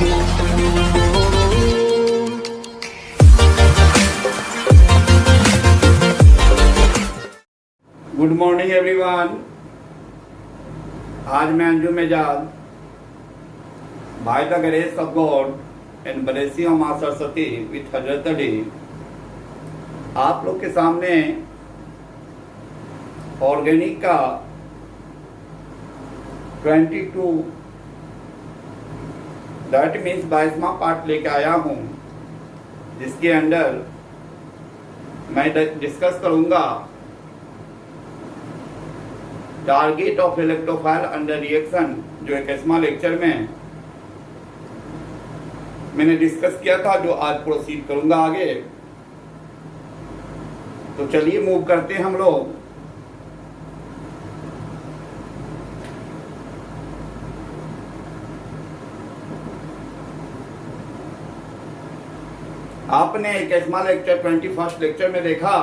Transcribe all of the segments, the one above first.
Good morning everyone. आज मैं Anjum Ejaz by the grace of God and blessing of Maa Saraswati with हजरत अली आप लोग के सामने ऑर्गेनिक का 22 दैट मीन्स 22वां पार्ट लेके आया हूं, जिसके अंदर मैं डिस्कस करूंगा target of electrophile under reaction, जो 21वां लेक्चर में मैंने डिस्कस किया था, जो आज प्रोसीड करूंगा आगे। तो चलिए मूव करते हैं हम लोग। आपने 21वां लेक्चर 21st लेक्चर में देखा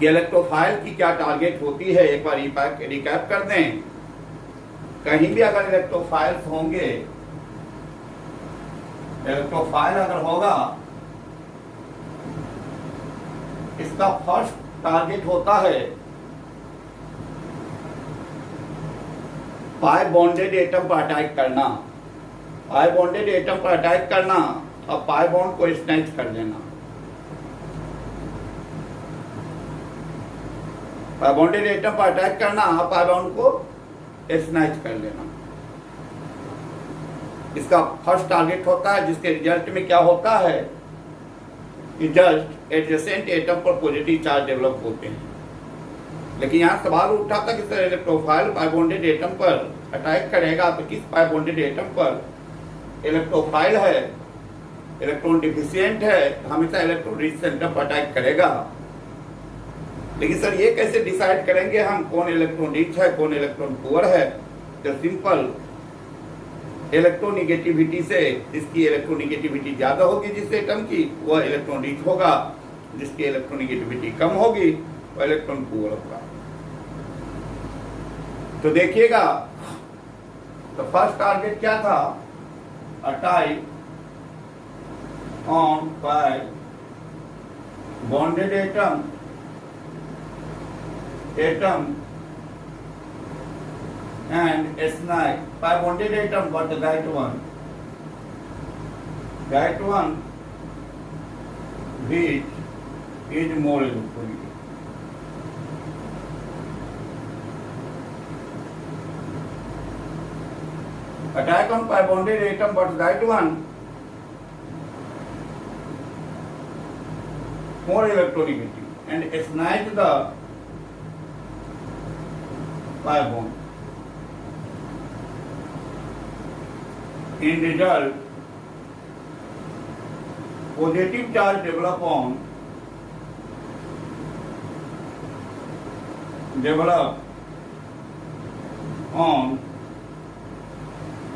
कि इलेक्ट्रोफाइल की क्या टारगेट होती है। एक बार रिकैप कर दें। कहीं भी अगर इलेक्ट्रोफाइल्स होंगे, इलेक्ट्रोफाइल अगर होगा, इसका फर्स्ट टारगेट होता है पाई बॉन्डेड एटम पर अटैक करना। पाई बॉन्डेड एटम पर अटैक करना और पाई बॉन्ड को स्नैच कर लेना। पाई बॉन्डेड एटम पर अटैक करना, पाई बॉन्ड को स्नैच कर लेना, इसका फर्स्ट टारगेट होता है। जिसके रिजल्ट में क्या होता है कि जस्ट एडजेसेंट एटम पर पॉजिटिव चार्ज डेवलप होते हैं। लेकिन यहाँ सवाल उठा था कि सर इलेक्ट्रोफाइल पाई बॉन्डेड एटम पर अटैक करेगा तो किस पाई बॉन्डेड एटम पर? इलेक्ट्रोफाइल है, इलेक्ट्रॉन डिफिशिएंट है, हमेशा इलेक्ट्रॉन रिच सेंटर पर अटैक करेगा। लेकिन सर ये कैसे डिसाइड करेंगे हम कौन इलेक्ट्रॉन रिच है, कौन इलेक्ट्रॉन पुअर है? तो सिंपल, इलेक्ट्रोनिगेटिविटी से जिसकी इलेक्ट्रोनिगेटिविटी ज्यादा होगी जिस एटम की, वह इलेक्ट्रॉन रिच होगा। जिसकी इलेक्ट्रोनिगेटिविटी कम होगी वह इलेक्ट्रॉन पुअर होगा। तो देखिएगा, तो फर्स्ट टारगेट क्या था? Attack on pi bonded atom and SNI pi bonded atom, but that one which is more electronegative. Attack on pi bonded atom, but that one more electronegative and SNI the pi bond. In result, positive charge develop on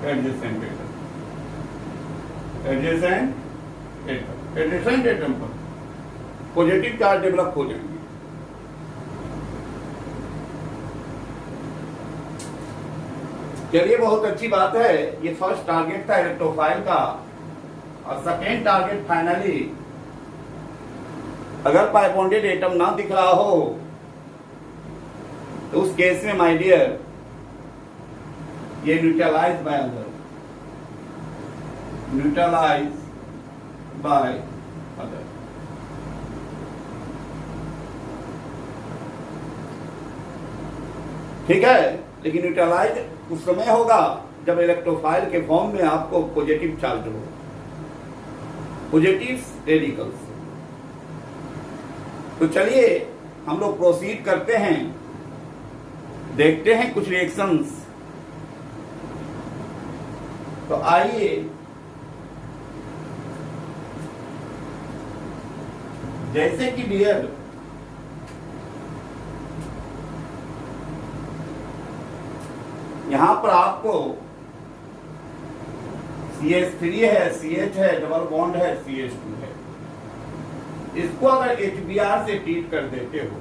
adjacent atom. Adjacent atom पर positive charge develop हो जाएंगे। चलिए, बहुत अच्छी बात है। ये first target था इलेक्ट्रोफाइल का। और सेकेंड टारगेट फाइनली, अगर पाई बॉन्डेड एटम ना दिख रहा हो तो उस केस में माय डियर ये न्यूट्रलाइज बाय अदर, ठीक है। लेकिन न्यूट्रलाइज उस समय होगा जब इलेक्ट्रोफाइल के फॉर्म में आपको पॉजिटिव चार्ज हो, पॉजिटिव रेडिकल्स। तो चलिए हम लोग प्रोसीड करते हैं, देखते हैं कुछ रिएक्शंस। तो आइए जैसे कि डियर यहां पर आपको CH3 है, CH है, डबल बॉन्ड है, CH2 है। इसको अगर HBr से ट्रीट कर देते हो,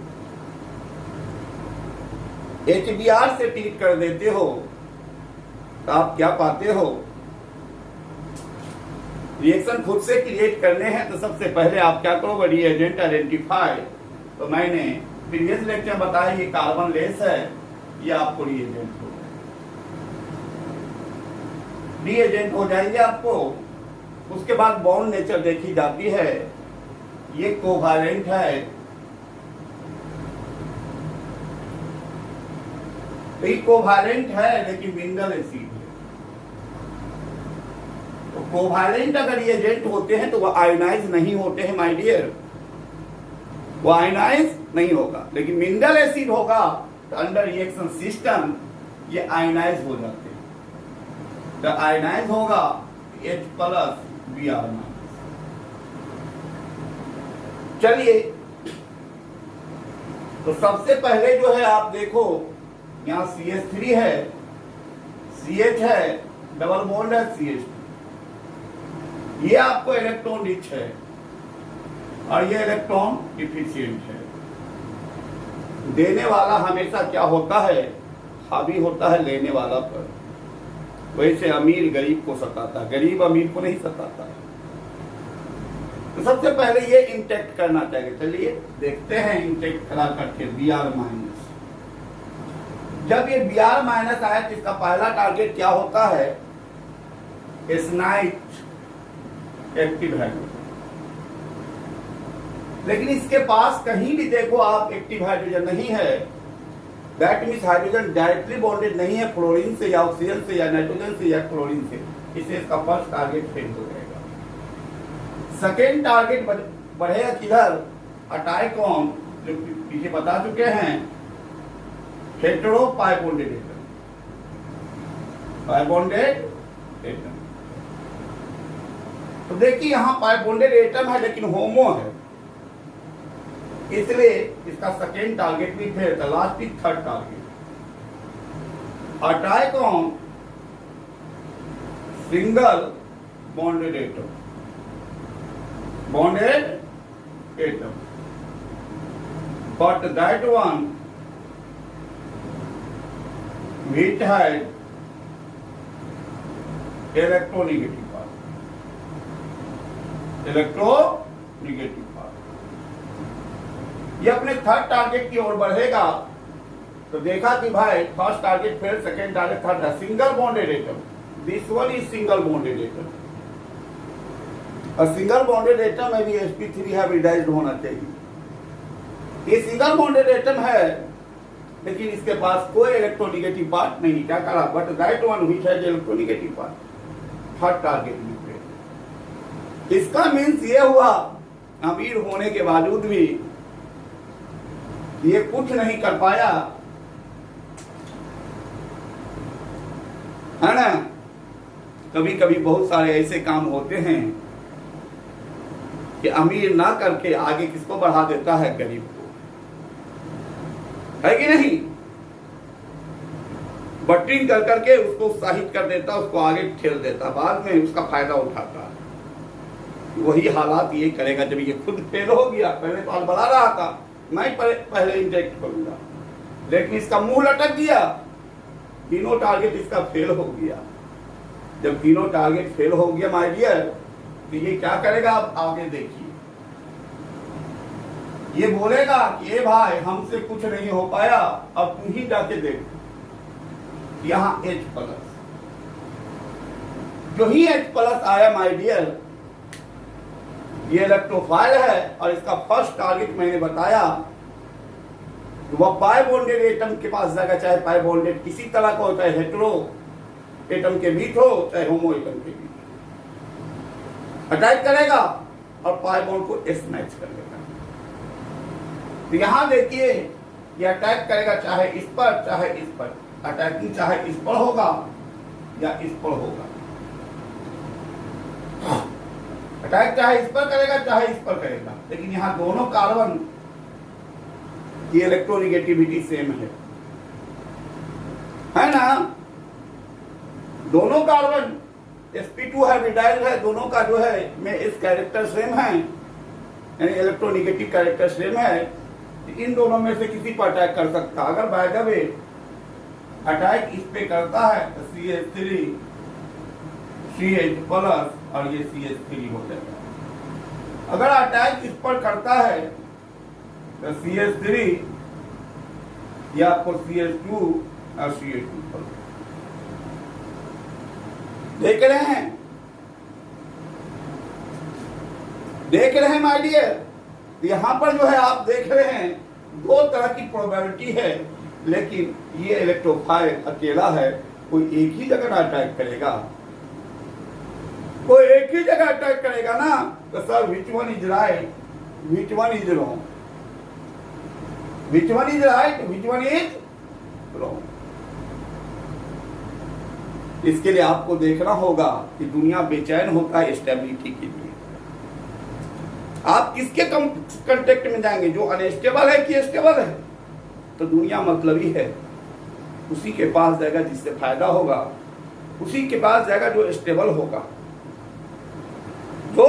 HBr से ट्रीट कर देते हो तो आप क्या पाते हो, रिएक्शन खुद से क्रिएट करने हैं तो सबसे पहले आप क्या करोगे, रिएजेंट आइडेंटिफाई। तो मैंने प्रीवियस लेक्चर बताया ये कार्बन लेस है, ये आपको रिएजेंट हो रिएजेंट हो जाएंगे आपको। उसके बाद बॉन्ड नेचर देखी जाती है, ये कोवैलेंट है, तो ये कोवैलेंट है लेकिन मिनरल एसिड है। तो कोवैलेंट अगर रिएजेंट होते हैं तो वो आयोनाइज नहीं होते हैं माय डियर, वो आयोनाइज नहीं होगा। लेकिन मिनरल एसिड होगा तो अंडर रिएक्शन सिस्टम ये आयोनाइज हो जाते हैं। तो आयोनाइज होगा H प्लस Br माइनस। चलिए, तो सबसे पहले जो है आप देखो, यहाँ CH3 है, CH है, डबल बॉन्ड है CH2, ये आपको इलेक्ट्रॉन रिच है और ये इलेक्ट्रॉन डिफिशिएंट है। देने वाला हमेशा क्या होता है, हावी होता है लेने वाला पर। वैसे अमीर गरीब को सताता, गरीब अमीर को नहीं सताता। तो सबसे पहले ये इंटेक्ट करना चाहिए। चलिए देखते हैं इंटेक्ट करा करके Br माइनस। जब ये Br माइनस आया तो इसका पहला टारगेट क्या होता है, एस्नाइट एक्टिव हाइड्रोजन। लेकिन इसके पास कहीं भी देखो आप एक्टिव हाइड्रोजन नहीं है, that means hydrogen directly bonded नहीं है फ्लोरीन से या ऑक्सीजन से या नाइट्रोजन से या क्लोरीन से, इससे इसका फर्स्ट टारगेट फेल हो जाएगा। सेकेंड टारगेट बढ़ेगा किधर, अटाइकॉन, जो पीछे बता चुके हैं, हेटेरो पाई बॉन्डेड एटम, पाई बॉन्डेड एटम। तो देखिए यहाँ पाई बॉन्डेड एटम है लेकिन होमो है, इसलिए इसका सेकेंड टारगेट भी फेल था। लास्ट इज थर्ड टारगेट, अटाइकॉन single bonded atom, bonded atom, but that one which had electronegative part, electronegative part, ये अपने थर्ड टारगेट की ओर बढ़ेगा। तो देखा कि भाई first target fail, second target, third है single bonded atom, this one is single bonded atom. और सिंगल बॉन्डेड एटम में भी sp3 हाइब्रिडाइज्ड होना चाहिए। ये सिंगल बॉन्डेड एटम है लेकिन इसके पास कोई इलेक्ट्रोनेगेटिव पार्ट नहीं, क्या करा, but that one which has electronegative part, third target भी फेल। इसका मींस ये हुआ अमीर होने के बावजूद भी ये कुछ नहीं कर पाया, है ना। कभी कभी बहुत सारे ऐसे काम होते हैं कि अमीर ना करके आगे किसको बढ़ा देता है, गरीब को, है कि नहीं। बटरिंग कर करके उसको उत्साहित कर देता, उसको आगे ठेल देता, बाद में उसका फायदा उठाता। वही हालात ये करेगा जब ये खुद फेल हो गया। पहले तो बढ़ा रहा था, मैं पहले इंजेक्ट करूंगा, लेकिन इसका मुंह लटक गया, तीनों टारगेट इसका फेल हो गया। जब तीनों टारगेट फेल हो गया माय डियर, तो ये क्या करेगा, आप आगे देखिए। ये बोलेगा कि ये भाई हमसे कुछ नहीं हो पाया, अब तुम ही जाके देख। यहां H प्लस, जो ही H प्लस आया माय डियर, ये इलेक्ट्रोफाइल है और इसका फर्स्ट टारगेट मैंने बताया, वह पाई बॉन्डेड एटम के पास जाएगा, चाहे पाई बॉन्डेड किसी तरह का हो, चाहे हेटेरो एटम के बीच हो, चाहे होमो एटम के बीच, अटैक करेगा और पाई बॉन्ड को स्मैच कर लेगा। तो यहां देखिए ये अटैक करेगा चाहे इस पर चाहे इस पर, अटैकिंग चाहे इस पर होगा या इस पर होगा, अटैक चाहे इस पर करेगा चाहे इस पर करेगा। लेकिन यहां दोनों कार्बन की इलेक्ट्रोनेगेटिविटी सेम है ना। दोनों कार्बन sp2 हाइब्रिडाइज्ड है, दोनों का जो है में इस कैरेक्टर सेम है, यानी इलेक्ट्रोनेगेटिव कैरेक्टर सेम है। इन दोनों में से किसी पर अटैक कर सकता। अगर बाय द वे अटैक इस पे करता है तो CH3 CH प्लस और ये CH3 हो जाएगा। अगर अटैक इस पर करता है तो CH3 या आपको CH2 और CH2 प्लस। देख रहे हैं, देख रहे हैं माय डियर, यहां पर जो है आप देख रहे हैं दो तरह की प्रोबेबिलिटी है, लेकिन ये इलेक्ट्रोफाइल अकेला है, कोई एक ही जगह अटैक करेगा, कोई एक ही जगह अटैक करेगा ना, तो sir which one is right, which one is wrong, which one is right, which one is wrong. इसके लिए आपको देखना होगा कि दुनिया बेचैन होता है स्टेबिलिटी के लिए। आप किसके कांटेक्ट में जाएंगे, जो अनस्टेबल है कि स्टेबल है, तो दुनिया मतलब ही है, उसी के पास जाएगा जिससे फायदा होगा, उसी के पास जाएगा जो स्टेबल होगा, जो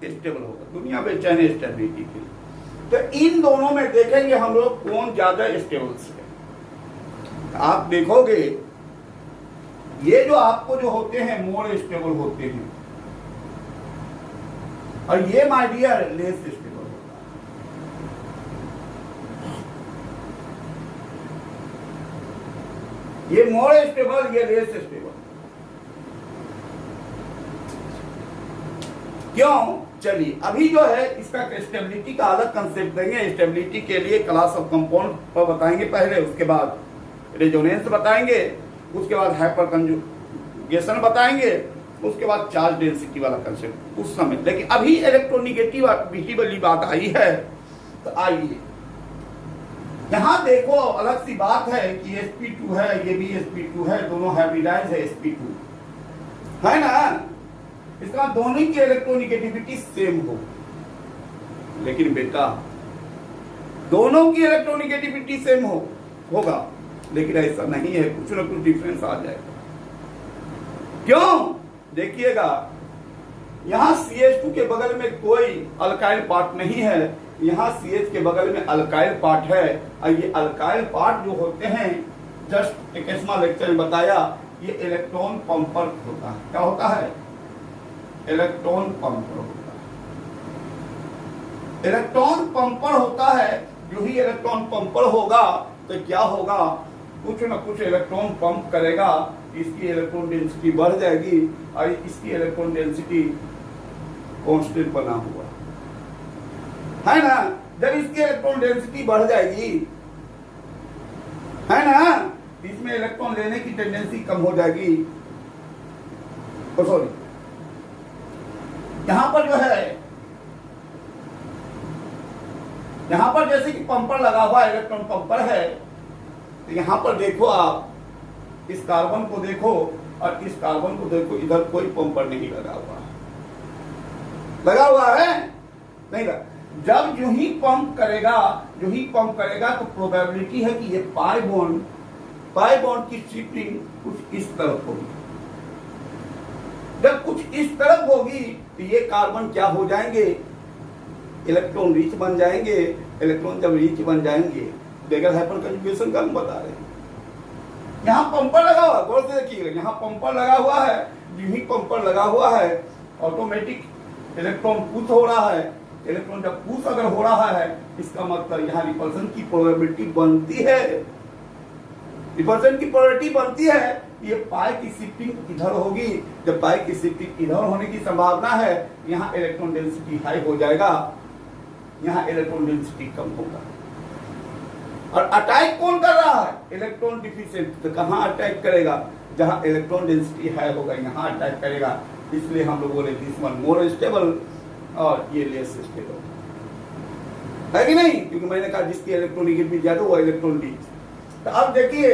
स्टेबल होगा। दुनिया बेचैन है स्टेबिलिटी के लिए। तो इन दोनों में देखेंगे हम लोग कौन ज्यादा स्टेबल है। आप देखोगे ये जो आपको जो होते हैं मोर स्टेबल होते हैं, और ये माय डियर लेस स्टेबल होता है। ये मोर स्टेबल, ये लेस स्टेबल। क्यों? चलिए अभी जो है इसका स्टेबिलिटी का अलग कंसेप्ट देंगे। स्टेबिलिटी के लिए क्लास ऑफ कंपाउंड पर बताएंगे पहले, उसके बाद रेजोनेंस बताएंगे, उसके बाद हाइपर कंजुगेशन बताएंगे, उसके बाद चार्ज डेंसिटी वाला कंसेप्ट उस समय। लेकिन अभी इलेक्ट्रोनिगेटिविटी वाली बात आई है, तो आइए यहां देखो अलग सी बात है कि sp2 है, ये भी sp2 है, दोनों हाइब्रिडाइज है sp2 है ना। इसका दोनों की इलेक्ट्रोनिगेटिविटी सेम हो, लेकिन बेटा दोनों की इलेक्ट्रोनिगेटिविटी सेम होगा, लेकिन ऐसा नहीं है, कुछ ना कुछ डिफरेंस आ जाएगा। क्यों? देखिएगा यहां CH2 के बगल में कोई अल्काइल पार्ट नहीं है, यहां CH के बगल में अल्काइल पार्ट है, और ये अल्काइल पार्ट जो होते हैं, जस्ट एक स्मॉल लेक्चर में बताया, ये इलेक्ट्रॉन पंपर होता है। क्या होता है? इलेक्ट्रॉन पंपर होता है। इलेक्ट्रॉन पंपर होता है। जो ही इलेक्ट्रॉन पंपर होगा तो क्या होगा, कुछ न कुछ इलेक्ट्रॉन पंप करेगा, इसकी इलेक्ट्रॉन डेंसिटी बढ़ जाएगी, और इसकी इलेक्ट्रॉन डेंसिटी कांस्टेंट बना हुआ है ना। जब इसकी इलेक्ट्रॉन डेंसिटी बढ़ जाएगी है ना, इसमें इलेक्ट्रॉन लेने की टेंडेंसी कम हो जाएगी। सॉरी, यहां पर जो है, यहां पर जैसे कि पंपर लगा हुआ इलेक्ट्रॉन पंपर है, तो यहां पर देखो आप इस कार्बन को देखो और इस कार्बन को देखो, इधर कोई पंपर नहीं लगा हुआ है। लगा हुआ है? नहीं लगा। जब जो ही पंप करेगा तो प्रोबेबिलिटी है कि ये पाई बॉन्ड की शिफ्टिंग कुछ इस तरफ होगी। जब कुछ इस तरफ होगी तो ये कार्बन क्या हो जाएंगे, इलेक्ट्रॉन रिच बन जाएंगे। इलेक्ट्रॉन जब रिच बन जाएंगे, बगैर हाइपर कंजुगेशन का हम बता रहे हैं। यहाँ पंपर लगा हुआ, गौर से देखिएगा, यहाँ पंपर लगा हुआ है। जो ही पंपर लगा हुआ है, ऑटोमेटिक इलेक्ट्रॉन पुश हो रहा है। इलेक्ट्रॉन जब पुश अगर हो रहा है, इसका मतलब यहाँ रिपल्सन की प्रोबेबिलिटी बनती है। रिपल्सन की प्रोबेबिलिटी बनती है, ये पाई की शिफ्टिंग इधर होगी। जब पाई की शिफ्टिंग इधर होने की संभावना है, यहाँ इलेक्ट्रॉन डेंसिटी हाई हो जाएगा, यहाँ इलेक्ट्रॉन डेंसिटी कम होगा। और अटैक कौन कर रहा है? Electron deficient. तो कहाँ अटैक करेगा? जहाँ इलेक्ट्रॉन डेंसिटी हाई होगा, यहाँ अटैक करेगा। इसलिए हम लोग बोले दिस वन मोर स्टेबल और ये लेस स्टेबल है कि नहीं, क्योंकि मैंने कहा जिसकी इलेक्ट्रोनिगेटिविटी ज्यादा वो इलेक्ट्रॉन रिच। तो अब देखिए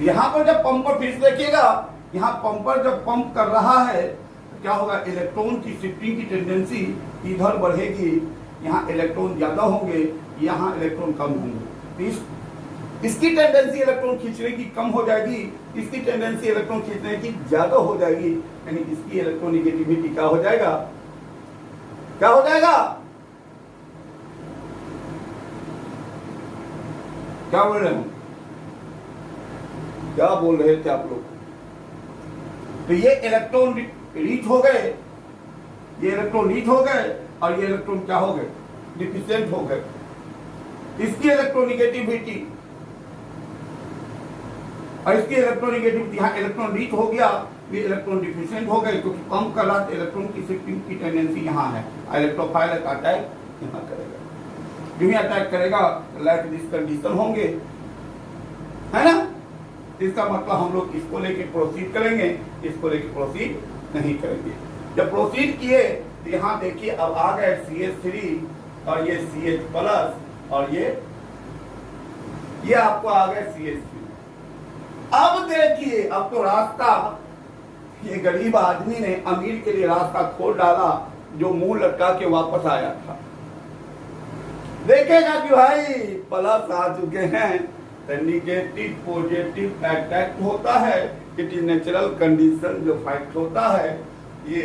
यहां पर जब पंपर, फिर देखिएगा यहां पंपर जब पंप कर रहा है तो क्या होगा, इलेक्ट्रॉन की शिफ्टिंग की टेंडेंसी इधर बढ़ेगी। यहाँ इलेक्ट्रॉन ज्यादा होंगे, यहाँ इलेक्ट्रॉन कम होंगे। इसकी टेंडेंसी इलेक्ट्रॉन खींचने की कम हो जाएगी, इसकी टेंडेंसी इलेक्ट्रॉन खींचने की ज्यादा हो जाएगी। यानी इसकी इलेक्ट्रोनिगेटिविटी क्या हो जाएगा, क्या हो जाएगा, क्या बोल रहे हैं, क्या बोल रहे थे आप लोग? तो ये इलेक्ट्रॉन रीच हो गए, ये इलेक्ट्रॉन रीच हो गए और ये इलेक्ट्रॉन क्या हो गए, डिफिशिएंट हो गए। इसकी इलेक्ट्रोनिगेटिविटी और इसकी इलेक्ट्रोनिगेटिविटी, यहाँ इलेक्ट्रॉन रीच हो गया, ये इलेक्ट्रॉन डिफिशिएंट हो गए, क्योंकि कम कर रहा इलेक्ट्रॉन की शिफ्टिंग की टेंडेंसी यहाँ है। इलेक्ट्रोफाइल अटैक यहाँ करेगा, जो ही अटैक करेगा लाइक दिस कंडीशन होंगे, है ना। इसका मतलब हम लोग इसको लेके प्रोसीड करेंगे, इसको लेके प्रोसीड नहीं करेंगे। जब प्रोसीड किए तो यहाँ देखिए अब आ गए CH3 और ये CH प्लस और ये आपको आ गए CH3। अब देखिए अब तो रास्ता, ये गरीब आदमी ने अमीर के लिए रास्ता खोल डाला, जो मुंह लटका के वापस आया था। देखेगा कि भाई प्लस आ चुके हैं, तो निगेटिव पॉजिटिव अटैक होता है। इट इज नेचुरल कंडीशन जो फाइट होता है। ये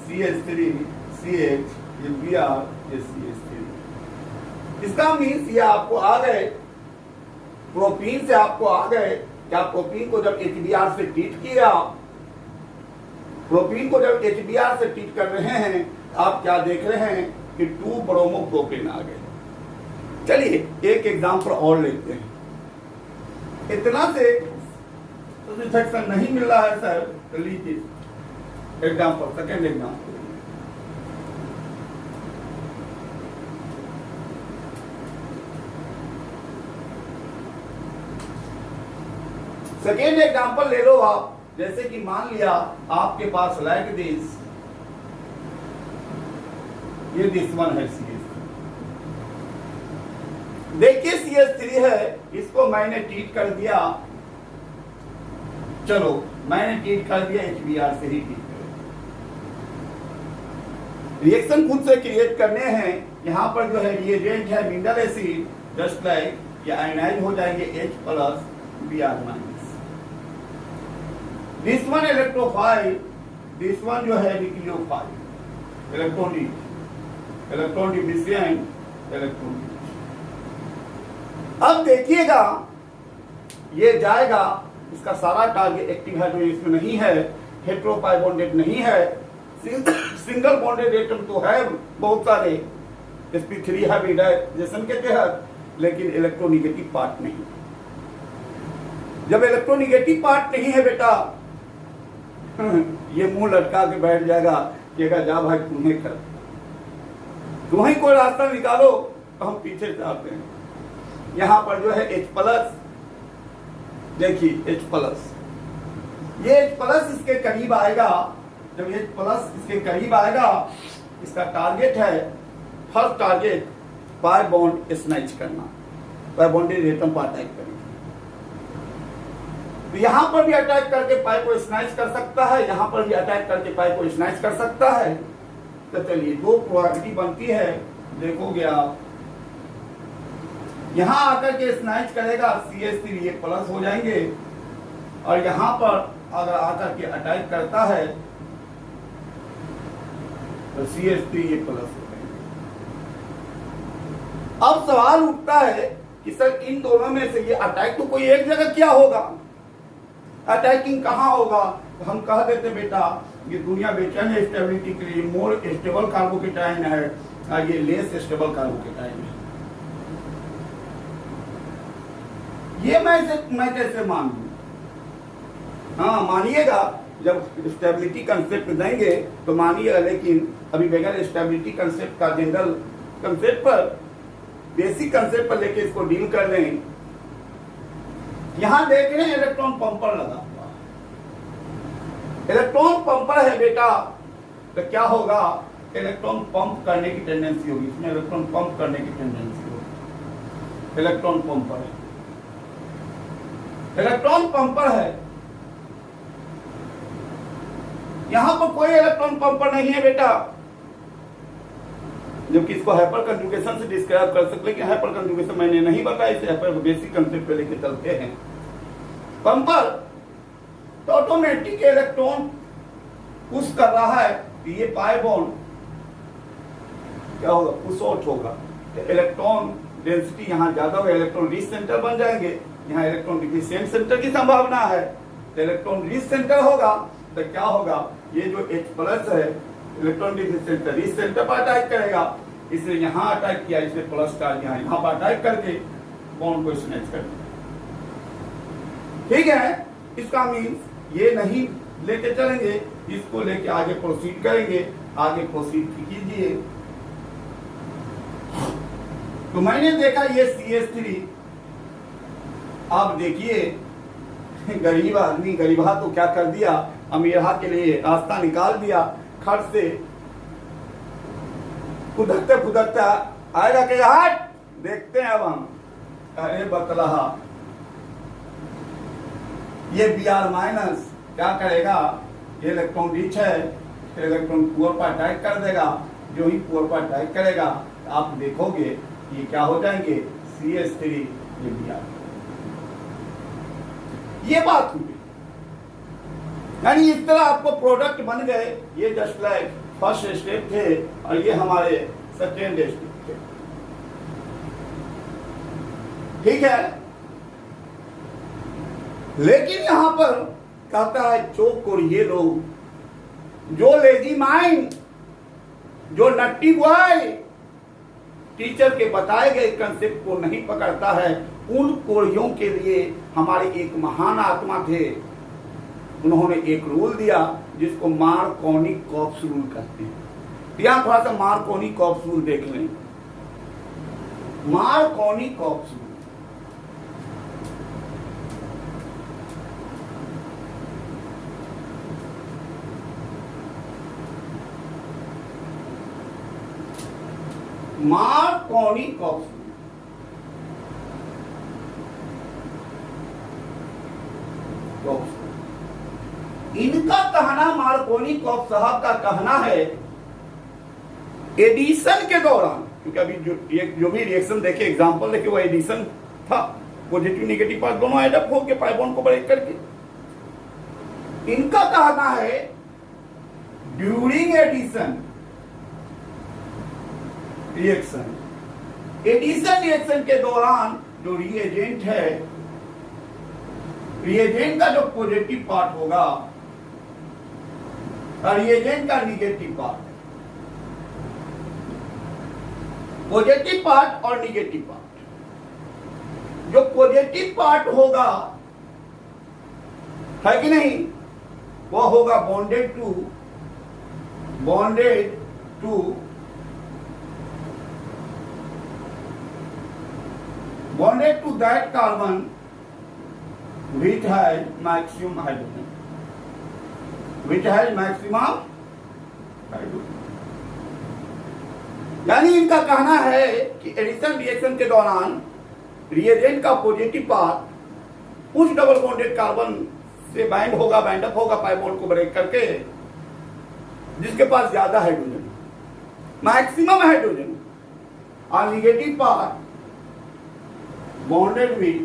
CH3 CH, ये Br, ये CH3। इसका मीन्स ये आपको आ गए, प्रोपीन से आपको आ गए। क्या प्रोपीन को जब HBr से ट्रीट किया, प्रोपीन को जब HBr से ट्रीट कर रहे हैं, आप क्या देख रहे हैं कि 2 ब्रोमो प्रोपीन आ गए। चलिए एक एग्जांपल और लेते हैं। इतना से सेक्शन नहीं मिल रहा है सर, तो लीजिए example, second example. Second example ले लो आप। जैसे कि मान लिया आपके पास लाइक दिस, ये दिस वन है CH3। देखिए CH3 है, इसको मैंने ट्रीट कर दिया, चलो मैंने ट्रीट कर दिया HBr से ही ट्रीट कर। रिएक्शन खुद से क्रिएट करने हैं। यहाँ पर जो है रिएजेंट है मिनरल एसिड, जस्ट लाइक ये आयनाइज हो जाएंगे H plus Br minus. This one electrophile, this one जो है न्यूक्लियोफाइल, इलेक्ट्रॉन डिफिशिएंट, इलेक्ट्रॉन। अब देखिएगा ये जाएगा, इसका सारा टारगेट एक्टिव हाइड्रोजन इसमें नहीं है, हेटेरोपाई बॉन्डेड नहीं है, सिंगल बॉन्डेड एटम तो है बहुत सारे sp3 हाइब्रिडाइजेशन के तहत, लेकिन इलेक्ट्रोनिगेटिव पार्ट नहीं। जब इलेक्ट्रोनिगेटिव पार्ट नहीं है बेटा, ये मुंह लटका के बैठ जाएगा, कहेगा जा भाई तुम्हें कर, तुम्हें कोई रास्ता निकालो, तो हम पीछे जाते हैं। यहाँ पर जो है H प्लस, देखिए H प्लस, ये H प्लस इसके करीब आएगा। जब H प्लस इसके करीब आएगा, इसका टारगेट है, first target pi bond snatch करना, पाई बॉन्डेड एटम पर अटैक करना। तो यहाँ पर भी अटैक करके पाई को स्नैच कर सकता है, यहाँ पर भी अटैक करके पाई को स्नैच कर सकता है। तो चलिए 2 प्रोबेबिलिटी बनती है, देखोगे आप। यहाँ आकर के स्नैच करेगा CH3, ये प्लस हो जाएंगे, और यहाँ पर अगर आकर के अटैक करता है तो CH3 ये प्लस हो जाएंगे। अब सवाल उठता है कि सर इन दोनों में से ये अटैक तो कोई एक जगह क्या होगा, अटैकिंग कहाँ होगा? तो हम कह देते बेटा ये दुनिया बेचैन है स्टेबिलिटी के लिए, मोर स्टेबल कार्बोकेटाइन है और ये लेस स्टेबल कार्बोकेटाइन है। ये मैं कैसे मान लूं? हाँ मानिएगा, जब स्टेबिलिटी कंसेप्ट देंगे तो मानिएगा, लेकिन अभी बगैर स्टेबिलिटी कंसेप्ट का जनरल कंसेप्ट पर, बेसिक कंसेप्ट पर लेके इसको डील कर रहे हैं। यहां देख रहे हैं इलेक्ट्रॉन पंपर लगा हुआ, इलेक्ट्रॉन पंपर है बेटा, तो क्या होगा, इलेक्ट्रॉन पंप करने की टेंडेंसी होगी, इसमें इलेक्ट्रॉन पंप करने की टेंडेंसी होगी। इलेक्ट्रॉन पंपर है, इलेक्ट्रॉन पंपर है। यहां पर कोई इलेक्ट्रॉन पंपर नहीं है बेटा, जबकि इसको हाइपर कंजुगेशन से डिस्क्राइब कर सकते, लेकिन हाइपर कंजुगेशन मैंने नहीं बताया, इसे हाइपर बेसिक कंसेप्ट पे लेके चलते हैं। पंपर तो ऑटोमेटिक इलेक्ट्रॉन पुश कर रहा है, ये पाई बॉन्ड क्या होगा, पुश आउट होगा, तो इलेक्ट्रॉन डेंसिटी यहाँ ज्यादा हो, इलेक्ट्रॉन रिच सेंटर बन जाएंगे, यहाँ इलेक्ट्रॉन डिफिशिएंट सेंटर की संभावना है। तो इलेक्ट्रॉन रिच सेंटर होगा तो क्या होगा, ये जो H+ है इलेक्ट्रॉन डिफिशिएंट रिच सेंटर पर अटैक करेगा, इसलिए यहाँ अटैक किया, इसलिए प्लस चार्ज यहाँ पर अटैक करके बॉन्ड को स्नैच कर दिया। ठीक है, इसका मीन्स ये नहीं लेके चलेंगे, इसको लेके आगे प्रोसीड करेंगे। आगे प्रोसीड कीजिए। तो मैंने देखा ये CH3, आप देखिए गरीब आदमी गरीबा तो क्या कर दिया, अमीरहा के लिए रास्ता निकाल दिया, खर्च से फुदकते फुदकते आएगा कि हट, देखते हैं अब हम। अरे बतलहा, ये Br- क्या करेगा, ये इलेक्ट्रॉन रिच है, इलेक्ट्रॉन पुअर पर अटैक कर देगा। जो ही पुअर पर अटैक करेगा आप देखोगे ये क्या हो जाएंगे, CH3 ये Br। ये बात हुई, यानी इस तरह आपको प्रोडक्ट बन गए। ये जस्ट लाइक फर्स्ट स्टेप थे और ये हमारे सेकेंड स्टेप थे। ठीक है, लेकिन यहां पर कहता है चोक और ये लोग, जो लेजी माइंड, जो नट्टी बॉय टीचर के बताए गए कंसेप्ट को नहीं पकड़ता है, उन कोरियों के लिए हमारे एक महान आत्मा थे, उन्होंने एक रूल दिया जिसको मार्कोनी-कॉप्स रूल कहते हैं। यहां थोड़ा सा मार्कोनी-कॉप्स रूल देख लें। मार्कोनी-कॉप्स रूल, मार्कोनी-कॉप्स, इनका कहना, मार्कोनी-कॉप्स साहब का कहना है, एडिशन के दौरान, क्योंकि अभी जो भी रिएक्शन देखे, एग्जांपल देखे, वो एडिशन था, पॉजिटिव नेगेटिव पार्ट दोनों एड अप होकर पाई बॉन्ड को ब्रेक करके। इनका कहना है during addition reaction, addition reaction के दौरान जो रिएजेंट है, रिएजेंट का जो पॉजिटिव पार्ट होगा और रिएजेंट का निगेटिव पार्ट, पॉजिटिव पार्ट और निगेटिव पार्ट, जो पॉजिटिव पार्ट होगा है कि नहीं, वो होगा bonded to that carbon which has maximum hydrogen, यानी इनका कहना है कि एडिशन रिएक्शन के दौरान रिएजेंट का पॉजिटिव पार्ट उस डबल बॉन्डेड कार्बन से बाइंड होगा, बाइंड अप होगा पाई बॉन्ड को ब्रेक करके, जिसके पास ज्यादा हाइड्रोजन, मैक्सिमम हाइड्रोजन, और negative part bonded with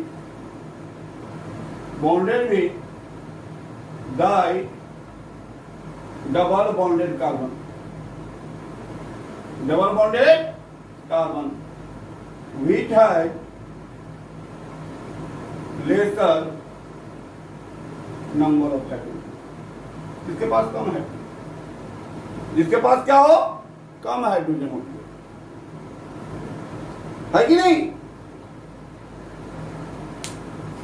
the double bonded carbon, which has lesser number of hydrogen, जिसके पास कम है, जिसके पास क्या हो, कम हाइड्रोजन होती है कि नहीं।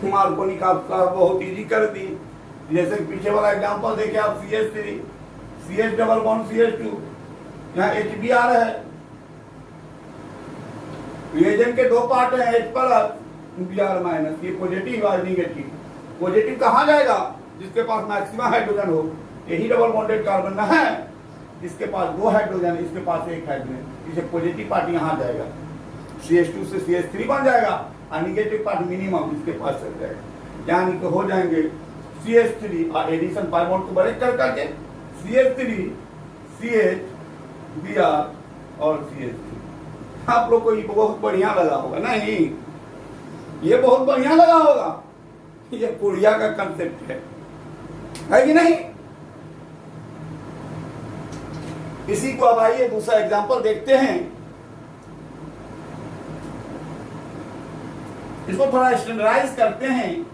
मार्कोनी-कॉप्स बहुत इजी कर दी, जैसे पीछे वाला एग्जांपल देखिए आप, CH3 CH double bond CH2, यहाँ HBr है, रिएजेंट के दो पार्ट हैं, H+ Br-, ये पॉजिटिव और निगेटिव। पॉजिटिव कहाँ जाएगा, जिसके पास मैक्सिमम हाइड्रोजन हो, यही डबल बॉन्डेड कार्बन है, इसके पास 2 हाइड्रोजन, इसके पास 1 हाइड्रोजन, इसे पॉजिटिव पार्ट यहाँ जाएगा, CH2 से CH3 बन जाएगा, और निगेटिव पार्ट मिनिमम इसके पास चल जाएगा, यानी कि हो जाएंगे CH3 और एडिशन पाई बॉन्ड को ब्रेक कर करके CH3 CH Br और CH3। आप लोग को ये बहुत बढ़िया लगा होगा, नहीं ये बहुत बढ़िया लगा होगा, ये कोरिया का कंसेप्ट है कि नहीं। इसी को अब आइए दूसरा एग्जांपल देखते हैं। इसको थोड़ा स्टैंडर्डाइज करते हैं।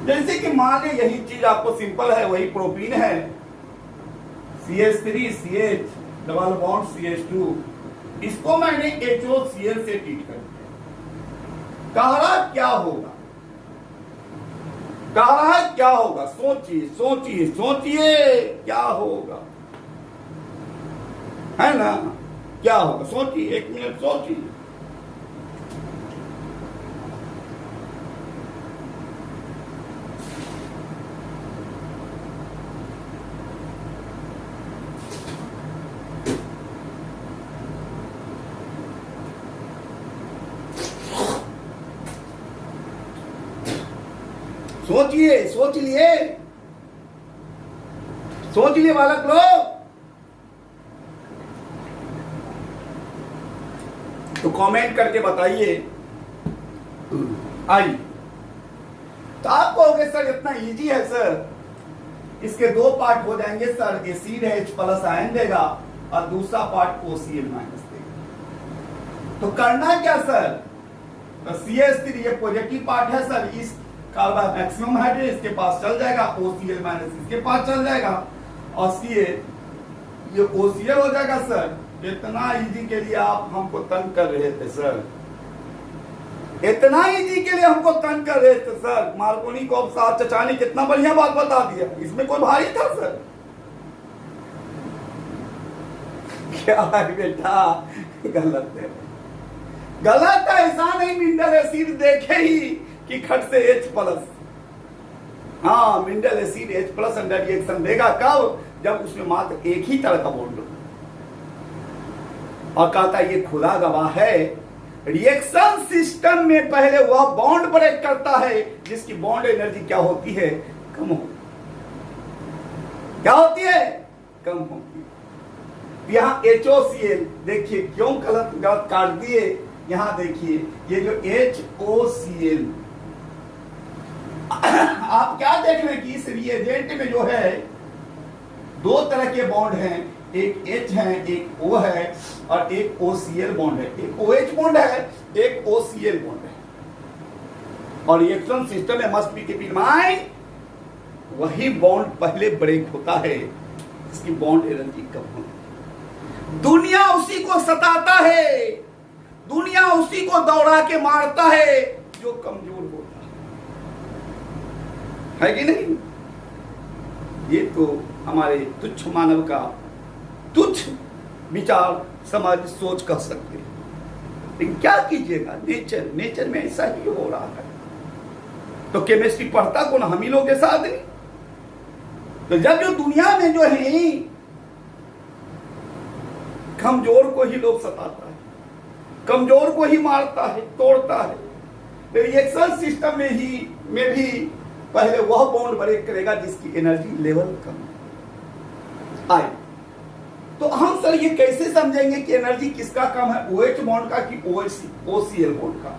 जैसे कि मान लीजिए यही चीज आपको सिंपल है, वही प्रोपीन है, CH3 CH double bond CH2, इसको मैंने HOCl से ट्रीट कर दिया। कहा क्या होगा, कहा क्या होगा, सोचिए सोचिए सोचिए क्या होगा, है ना, क्या होगा, सोचिए, 1 मिनट सोचिए। सोचिए, सोच लिए, सोच लिए बालक लोग। तो कमेंट करके बताइए। आइए, तो आप कहोगे सर इतना इजी है सर, इसके 2 पार्ट हो जाएंगे सर, एसिड है H+ आयन देगा और दूसरा पार्ट OCl- देगा। तो करना क्या सर, तो CH3 ये पॉजिटिव पार्ट है सर, इस कार्बन मैक्सिमम हाइड्रोजन इसके पास चल जाएगा, OCl- इसके पास चल जाएगा और ये OCl हो जाएगा सर। इतना इजी के लिए आप हमको तंग कर रहे थे सर, इतना इजी के लिए हमको तंग कर रहे थे सर। मार्कोनी को साथ चचा ने कितना बढ़िया बात बता दिया, इसमें कोई भारी था सर? क्या है बेटा, गलत है, गलत है। ऐसा नहीं मिनरल एसिड देखे ही कि खट से H+, हाँ mineral acid H+ under reaction देगा कब, जब उसमें मात्र एक ही तरह का बॉन्ड हो। और कहता है ये खुला गवाह है, रिएक्शन सिस्टम में पहले वह बॉन्ड ब्रेक करता है जिसकी बॉन्ड एनर्जी क्या होती है, कम हो, क्या होती है, कम होती है। यहां HOCl देखिए क्यों गलत गलत काट दिए, यहां देखिए ये जो HOCl, आप क्या देख रहे हैं कि इस रिएजेंट में जो है 2 तरह के बॉन्ड हैं, एक H है, एक O है और एक OCl बॉन्ड है, एक OH बॉन्ड है, एक OCl बॉन्ड है। और रिएक्शन सिस्टम में must be keep in mind, वही बॉन्ड पहले ब्रेक होता है जिसकी बॉन्ड एनर्जी कम होती है। दुनिया उसी को सताता है, दुनिया उसी को दौड़ा के मारता है जो कमजोर होता है कि नहीं? ये तो हमारे तुच्छ मानव का तुच्छ विचार समझ सोच कह सकते हैं, लेकिन क्या कीजिएगा, नेचर नेचर में ऐसा ही हो रहा है। तो केमिस्ट्री पढ़ता कौन, हम ही लोग के साथ नहीं। तो जब जो दुनिया में जो है कमजोर को ही लोग सताता है, कमजोर को ही मारता है, तोड़ता है, रिएक्शन सिस्टम में भी पहले वह बॉन्ड ब्रेक करेगा जिसकी एनर्जी लेवल कम आए। तो हम सर ये कैसे समझेंगे कि एनर्जी किसका कम है, OH बॉन्ड का कि OCl बॉन्ड का?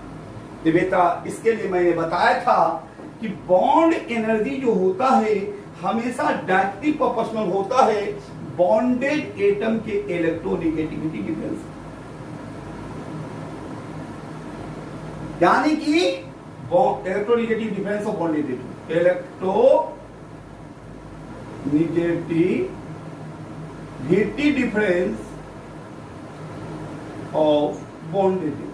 तो बेटा इसके लिए मैंने बताया था कि बॉन्ड एनर्जी जो होता है हमेशा डायरेक्टली प्रोपोर्शनल होता है बॉन्डेड एटम के इलेक्ट्रोनेगेटिविटी डिफरेंस, यानी कि electronegative difference of bonded atom, electronegativity difference of bonded atom,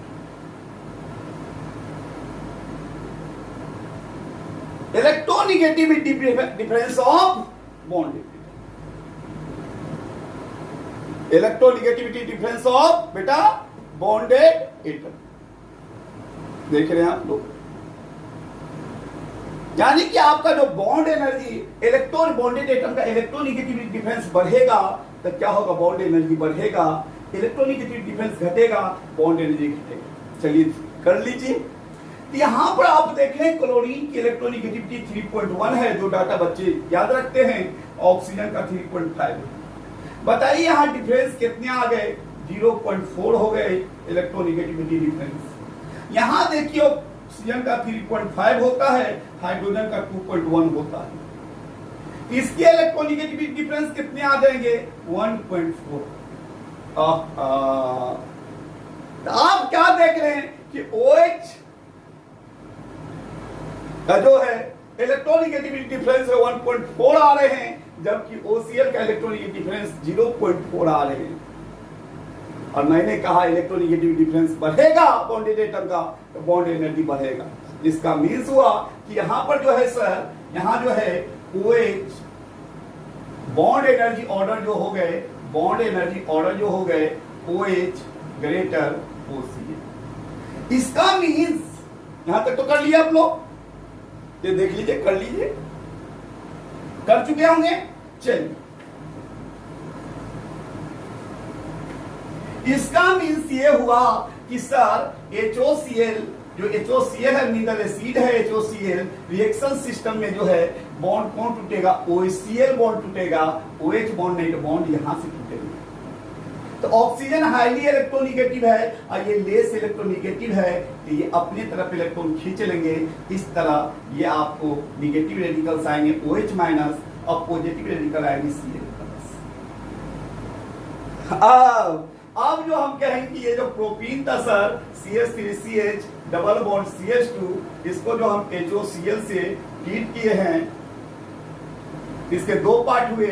electronegativity difference of bonded, electronegativity difference of बेटा बॉन्डेड एटम। देख रहे हैं आप लोग, यानी कि आपका जो bond energy electron bonded atom का इलेक्ट्रोनेगेटिविटी डिफरेंस बढ़ेगा तो क्या होगा, बॉन्ड एनर्जी बढ़ेगा, इलेक्ट्रोनेगेटिविटी डिफरेंस घटेगा, बॉन्ड एनर्जी घटेगा। चलिए कर लीजिए। तो यहां पर आप देखें क्लोरीन की इलेक्ट्रोनेगेटिविटी 3.1 है, जो डाटा बच्चे याद रखते हैं, ऑक्सीजन का 3.5 है। बताइए यहां डिफरेंस कितने आ गए, 0.4 हो गए इलेक्ट्रोनेगेटिविटी डिफरेंस। यहां देखिए ऑक्सीजन का 3.5 होता है, हाइड्रोजन का 2.1 होता है, इसके इलेक्ट्रोनेगेटिविटी डिफरेंस कितने आ जाएंगे, 1.4। तो आप क्या देख रहे हैं कि OH का जो है इलेक्ट्रोनेगेटिविटी डिफरेंस है 1.4 आ रहे हैं, जबकि OCl का इलेक्ट्रोनेगेटिव डिफरेंस 0.4 आ रहे हैं। और मैंने कहा इलेक्ट्रोनेगेटिव डिफरेंस बढ़ेगा बॉन्डेड एटम का तो बॉन्ड एनर्जी बढ़ेगा। इसका मीन्स हुआ कि यहां पर जो है सर, यहां जो है OH बॉन्ड एनर्जी ऑर्डर जो हो गए, बॉन्ड एनर्जी ऑर्डर जो हो गए OH ग्रेटर OCl। इसका मीन्स यहां तक तो कर लिया आप लोग, ये देख लीजिए, कर लीजिए, कर चुके होंगे। चलिए, इसका मीन्स ये हुआ कि सर HOCl जो HOCl है, मिनरल एसिड है HOCl, रिएक्शन सिस्टम में जो है बॉन्ड कौन टूटेगा, OCl बॉन्ड टूटेगा, OH बॉन्ड नहीं, तो बॉन्ड यहां से टूटेगा। तो ऑक्सीजन हाईली इलेक्ट्रोनेगेटिव है और ये लेस इलेक्ट्रोनेगेटिव है, तो ये अपने तरफ इलेक्ट्रॉन खींच लेंगे। इस तरह ये आपको निगेटिव रेडिकल्स आएंगे OH माइनस और पॉजिटिव रेडिकल आएंगे Cl प्लस। अब जो हम कहेंगे कि ये जो प्रोपीन था sir CH3CH double bond CH2, इसको जो हम HOCl से हीट किए हैं, इसके दो पार्ट हुए,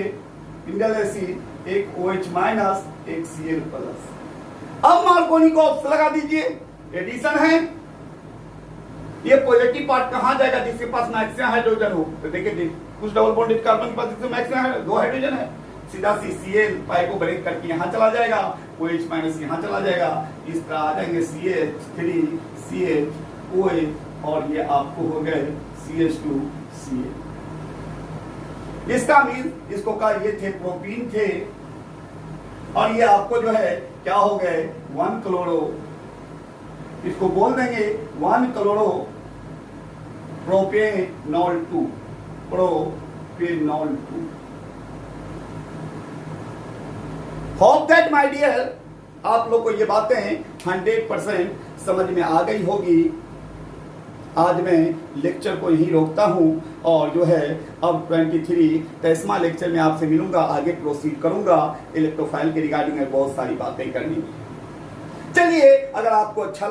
मिनरल एसिड, एक OH माइनस, एक Cl प्लस। अब मार्कोनी को ऑप्स लगा दीजिए, एडिशन है। ये पॉजिटिव पार्ट कहां जाएगा, जिसके पास मैक्सिमम हाइड्रोजन हो। तो देखिए कुछ डबल बॉन्डेड कार्बन के पास मैक्सिमम है, 2 हाइड्रोजन है, सीधा Cl पाई को ब्रेक करके यहां चला जाएगा, OH माइनस यहां चला जाएगा, इस तरह आ जाएंगे CH3 CH OH और ये आपको हो गए CH2 Cl। इसका मीन इसको कहा ये थे प्रोपीन थे, और ये आपको जो है क्या हो गए 1 क्लोरो, इसको बोल देंगे 1 chloro propanol 2, propanol 2। Hope that my dear आप लोग को ये बातें 100% समझ में आ गई होगी। आज मैं लेक्चर को यहीं रोकता हूं और जो है अब 23 10वां लेक्चर में आपसे मिलूंगा, आगे प्रोसीड करूंगा। इलेक्ट्रोफाइल के रिगार्डिंग में बहुत सारी बातें करनी है। चलिए, अगर आपको अच्छा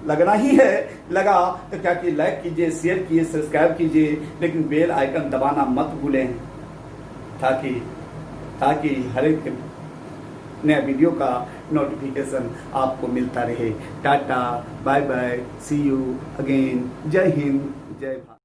लगना ही है लगा तो क्या कि लाइक कीजिए, शेयर कीजिए, सब्सक्राइब कीजिए, लेकिन बेल आइकन दबाना मत भूलें, ताकि हर एक नया वीडियो का नोटिफिकेशन आपको मिलता रहे। Tata, bye bye, see you again. जय हिंद, जय भारत।